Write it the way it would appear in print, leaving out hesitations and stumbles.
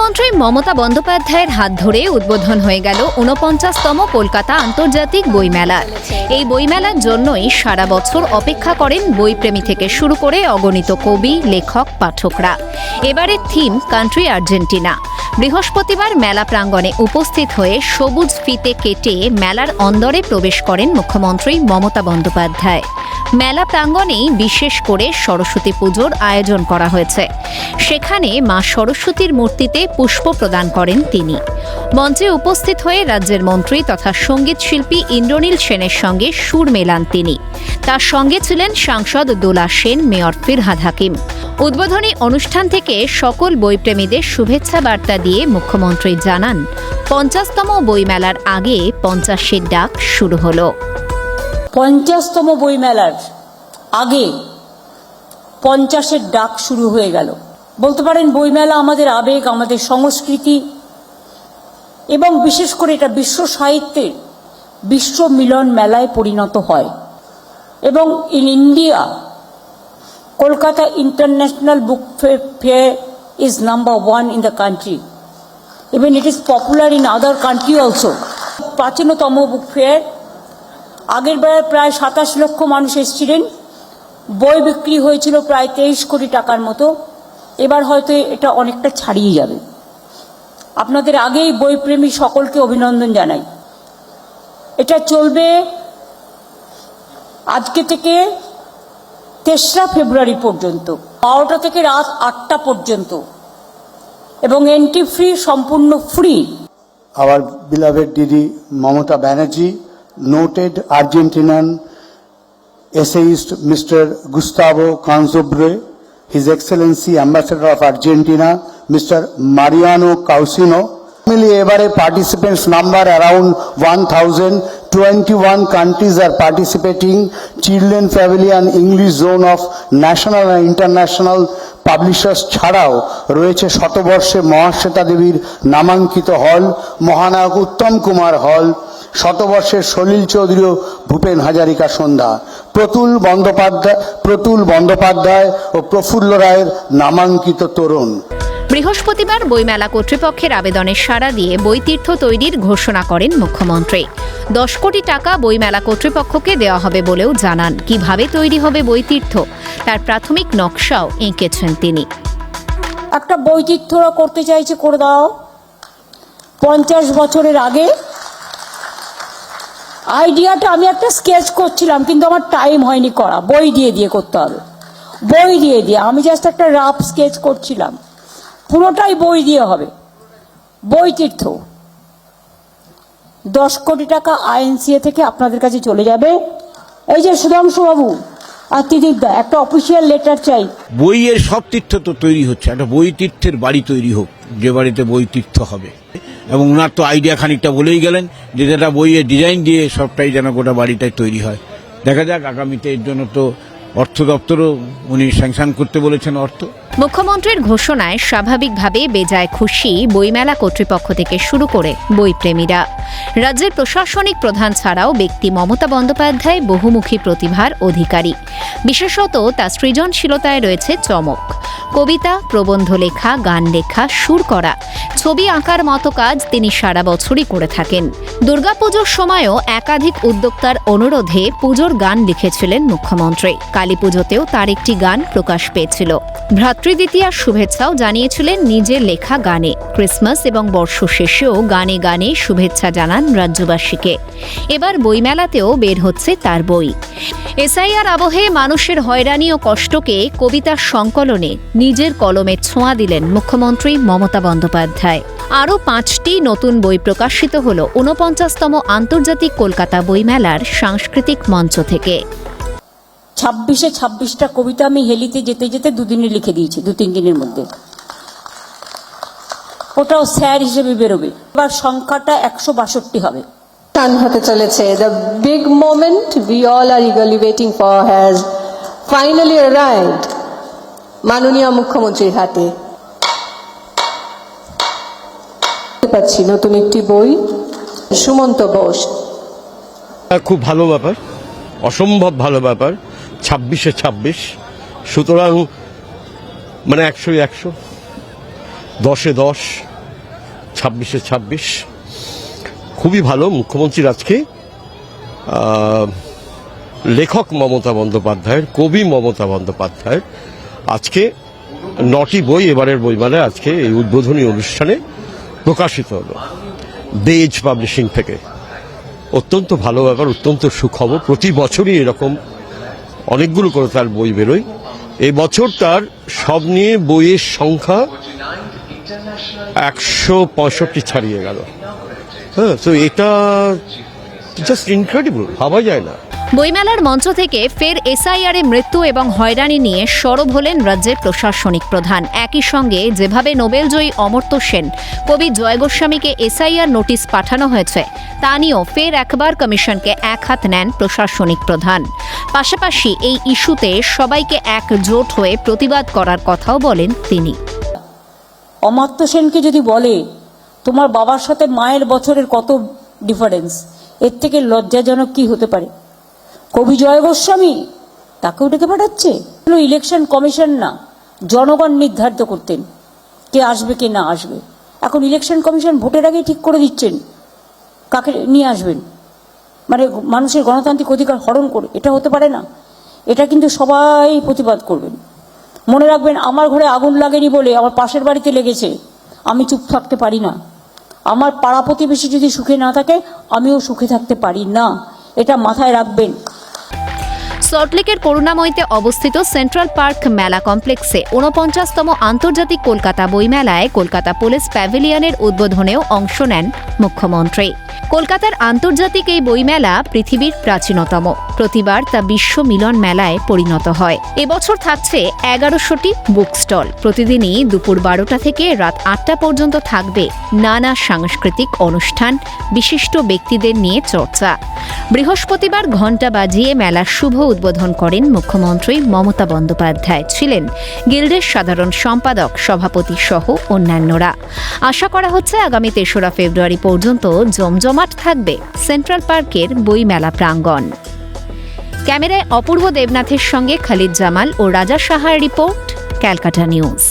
মুখ্যমন্ত্রী মমতা বন্দ্যোপাধ্যায়ের হাত ধরে উদ্বোধন হয়ে গেল ৪৯তম কলকাতা আন্তর্জাতিক বইমেলা। এই বইমেলার জন্যই সারা বছর অপেক্ষা করেন বইপ্রেমী থেকে শুরু করে অগণিত কবি, লেখক, পাঠকরা। এবারের থিম কান্ট্রি আর্জেন্টিনা। বৃহস্পতিবার মেলা প্রাঙ্গণে উপস্থিত হয়ে সবুজ ফিতে কেটে মেলার অন্দরে প্রবেশ করেন মুখ্যমন্ত্রী মমতা বন্দ্যোপাধ্যায়। মেলা প্রাঙ্গণেই বিশেষ করে সরস্বতী পুজোর আয়োজন করা হয়েছে। সেখানে মা সরস্বতীর মূর্তিতে পুষ্প প্রদান করেন তিনি। মঞ্চে উপস্থিত হয়ে রাজ্যের মন্ত্রী তথা সঙ্গীত শিল্পী ইন্দ্রনীল সেনের সঙ্গে সুর মেলান তিনি। তার সঙ্গে ছিলেন সাংসদ দোলা সেন, মেয়র ফিরহাদ হাকিম। উদ্বোধনী অনুষ্ঠান থেকে সকল বইপ্রেমীদের শুভেচ্ছা বার্তা দিয়ে মুখ্যমন্ত্রী জানান, ৫০তম বইমেলার আগে ৫০-এর ডাক শুরু হলো। ৫০তম বইমেলার আগে ৫০-এর ডাক শুরু হয়ে গেল। বলতে পারেন বইমেলা আমাদের আবেগ, আমাদের সংস্কৃতি এবং বিশেষ করে এটা বিশ্ব সাহিত্যের বিশ্ব মিলন মেলায় পরিণত হয়। এবং in India, Kolkata international book fair is number 1 in the country. Even it is popular in other country also. প্রাচীনতম বুক ফেয়ার। আগের বার প্রায় ২৭ লক্ষ মানুষ এসেছিলেন। বই বিক্রি হয়েছিল প্রায় ২৩ কোটি টাকার মতো। এবার হয়তো এটা অনেকটা ছাড়িয়ে যাবে। আপনাদের আগেই বইপ্রেমী সকলকে অভিনন্দন জানাই। এটা চলবে আজকে থেকে ৩রা ফেব্রুয়ারি পর্যন্ত, ১২টা থেকে রাত ৮টা পর্যন্ত, এবং এন্ট্রি ফ্রি, সম্পূর্ণ free. Our beloved Didi Mamata Banerjee, noted Argentinian essayist Mr. Gustavo Canzobre, His Excellency Ambassador of Argentina, Mr. Mariano Causino. Family every participants number around 1,000. 21 countries are participating. Children, family and English zone of national and international publishers ছাড়াও রয়েছে শতবর্ষে মহাশ্বেতা দেবীর নামাঙ্কিত হল, মহানায়ক উত্তম কুমার হল, শতবর্ষের সলিল চৌধুরী ও ভূপেন হাজারিকা সন্ধ্যা, প্রতুল বন্দ্যোপাধ্যায় ও প্রফুল্ল রায়ের নামাঙ্কিত তরুণ। বৃহস্পতিবার বইমেলা কর্তৃপক্ষের আবেদনে সাড়া দিয়ে বইতীর্থ তৈরির ঘোষণা করেন মুখ্যমন্ত্রী। ১০ কোটি টাকা বইমেলা কর্তৃপক্ষকে দেওয়া হবে বলেও জানান। কিভাবে তৈরি হবে বইতীর্থ, তার প্রাথমিক নকশাও এঁকেছেন তিনি। একটা বইতীর্থরা করতে চাইছে, করে দাও। ৫০ বছরের আগে আইডিয়াটা আমি একটা স্কেচ করছিলাম, কিন্তু আমার টাইম হয়নি করা। বই দিয়ে করতে হবে, বই দিয়ে আমি জাস্ট একটা রাফ স্কেচ করছিলাম। পুরোটাই বই দিয়ে হবে। বইতীর্থ ১০ কোটি টাকা আইএনসিএ থেকে আপনাদের কাছে চলে যাবে। এই যে সুধাংশু বাবু আর তিদিকদা, একটা অফিসিয়াল লেটার চাই। বইয়ের সব তীর্থ তো তৈরি হচ্ছে, একটা বই তীর্থের বাড়ি তৈরি হোক, যে বাড়িতে বই তীর্থ হবে। এবং ওনার তো আইডিয়া খানিকটা বলেই গেলেন যে যেটা বইয়ের ডিজাইন দিয়ে সবটাই যেন গোটা বাড়িটাই তৈরি হয়। দেখা যাক, আগামীতে এর জন্য তো অর্থ দপ্তরও উনি স্যাংশন করতে বলেছেন অর্থ। মুখ্যমন্ত্রীর ঘোষণায় স্বাভাবিকভাবে বেজায় খুশি বইমেলা কর্তৃপক্ষ থেকে শুরু করে বইপ্রেমীরা। রাজ্যের প্রশাসনিক প্রধান ছাড়াও ব্যক্তি মমতা বন্দ্যোপাধ্যায় বহুমুখী প্রতিভার অধিকারী। বিশেষত তার সৃজনশীলতায় রয়েছে চমক। কবিতা, প্রবন্ধ লেখা, গান লেখা, সুর করা, ছবি আঁকার মতো কাজ তিনি সারা বছরই করে থাকেন। দুর্গাপুজোর সময়ও একাধিক উদ্যোক্তার অনুরোধে পুজোর গান লিখেছিলেন মুখ্যমন্ত্রী। কালী পুজোতেও তার একটি গান প্রকাশ পেয়েছিল। ভ্রাতৃদ্বিতীয়ার শুভেচ্ছাও জানিয়েছিলেন নিজের লেখা গানে। ক্রিসমাস এবং বর্ষ শেষেও গানে গানে শুভেচ্ছা জানান রাজ্যবাসীকে। এবার বইমেলাতেও বের হচ্ছে তার বই। এসআইআর আবহে মানুষের হয়রানি ও কষ্টকে কবিতার সংকলনে নিজের কলমের ছোঁয়া দিলেন মুখ্যমন্ত্রী মমতা বন্দ্যোপাধ্যায়। আরও 5টি নতুন বই প্রকাশিত হল ৪৯তম আন্তর্জাতিক কলকাতা বইমেলার সাংস্কৃতিক মঞ্চ থেকে। ২৬টা কবিতা আমি হেলিতে যেতে যেতে দুদিনে লিখে দিয়েছি, ২-৩ দিনের মধ্যে। ওটাও স্যার হিসেবে বেরোবে। এবার সংখ্যাটা ১৬২ হবে। টান হতে চলেছে। The big moment we all are eagerly waiting for has finally arrived মাননীয় মুখ্যমন্ত্রীর হাতে। পাচ্ছি নতুন একটি বই, সুমন্ত বোস। খুব ভালো ব্যাপার, অসম্ভব ভালো ব্যাপার। ২৬-এ ২৬, সুতরাং মানে ১০০-১০০, ১০-এ ১০। 26-26 খুবই ভালো। মুখ্যমন্ত্রীর আজকে লেখক মমতা বন্দ্যোপাধ্যায়ের, কবি মমতা বন্দ্যোপাধ্যায়ের আজকে 9টি বই এবারের বইমেলায় আজকে এই উদ্বোধনী অনুষ্ঠানে প্রকাশিত হলো বেজ পাবলিশিং থেকে। অত্যন্ত ভালো ব্যাপার, অত্যন্ত সুখবর। প্রতি বছরই এরকম অনেকগুলো করে তার বই বেরোয়। এই বছর তার সব নিয়ে বইয়ের সংখ্যা 165 ছাড়িয়ে গেল। হ্যাঁ, তো এটা জাস্ট ইনক্রেডিবল, ভাবা যায় না। বইমেলার মঞ্চ থেকে ফের এসআইআর এ মৃত্যু এবং হয়রানি নিয়ে সরব হলেন রাজ্যের প্রশাসনিক প্রধান। একই সঙ্গে যেভাবে নোবেলজয়ী অমর্ত্য সেন, কবি জয় গোস্বামীকে এসআইআর নোটিশ পাঠানো হয়েছে তা নিয়েও ফের একবার কমিশনকে একহাত নেন প্রশাসনিক প্রধান। পাশাপাশি এই ইস্যুতে সবাইকে একজোট হয়ে প্রতিবাদ করার কথাও বলেন তিনি। অমাত্য সেনকে যদি বলে তোমার বাবার সাথে মায়ের বছরের কত ডিফারেন্স, এর থেকে লজ্জাজনক কি হতে পারে? কবি জয় গোস্বামী তাকেও ডেকে পাঠাচ্ছে। ইলেকশন কমিশন না, জনগণ নির্ধারিত করতেন কে আসবে কে না আসবে। এখন ইলেকশন কমিশন ভোটের আগেই ঠিক করে দিচ্ছেন কাকে নিয়ে আসবেন, মানে মানুষের গণতান্ত্রিক অধিকার হরণ করে। এটা হতে পারে না। এটা কিন্তু সবাই প্রতিবাদ করবেন। মনে রাখবেন, আমার ঘরে আগুন লাগেনি বলে আমার পাশের বাড়িতে লেগেছে, আমি চুপ থাকতে পারি না। আমার পাড়া প্রতিবেশী যদি সুখে না থাকে আমিও সুখে থাকতে পারি না, এটা মাথায় রাখবেন। সল্টলেকের করুণাময়ীতে অবস্থিত সেন্ট্রাল পার্ক মেলা কমপ্লেক্সে 49তম আন্তর্জাতিক কলকাতা বইমেলায় কলকাতা পুলিশ প্যাভিলিয়নের উদ্বোধনেও অংশ নেন মুখ্যমন্ত্রী। কলকাতার আন্তর্জাতিক এই বইমেলা পৃথিবীর প্রাচীনতম। প্রতিবার তা বিশ্ব মিলন মেলায় পরিণত হয়। এবছর থাকছে 1100টি বুক স্টল। প্রতিদিনই দুপুর 12টা থেকে রাত 8টা পর্যন্ত থাকবে নানা সাংস্কৃতিক অনুষ্ঠান, বিশিষ্ট ব্যক্তিদের নিয়ে চর্চা। বৃহস্পতিবার ঘণ্টা বাজিয়ে মেলার শুভ উদ্বোধন করেন মুখ্যমন্ত্রী মমতা বন্দ্যোপাধ্যায়। ছিলেন গিল্ডের সাধারণ সম্পাদক, সভাপতি সহ অন্যান্যরা। আশা করা হচ্ছে আগামী 3রা ফেব্রুয়ারি পর্যন্ত জমজমাট থাকবে সেন্ট্রাল পার্কের বইমেলা প্রাঙ্গণ। ক্যামেরায় অপূর্ব দেবনাথের সঙ্গে খালিদ জামাল ও রাজা সাহার রিপোর্ট, ক্যালকাটা নিউজ।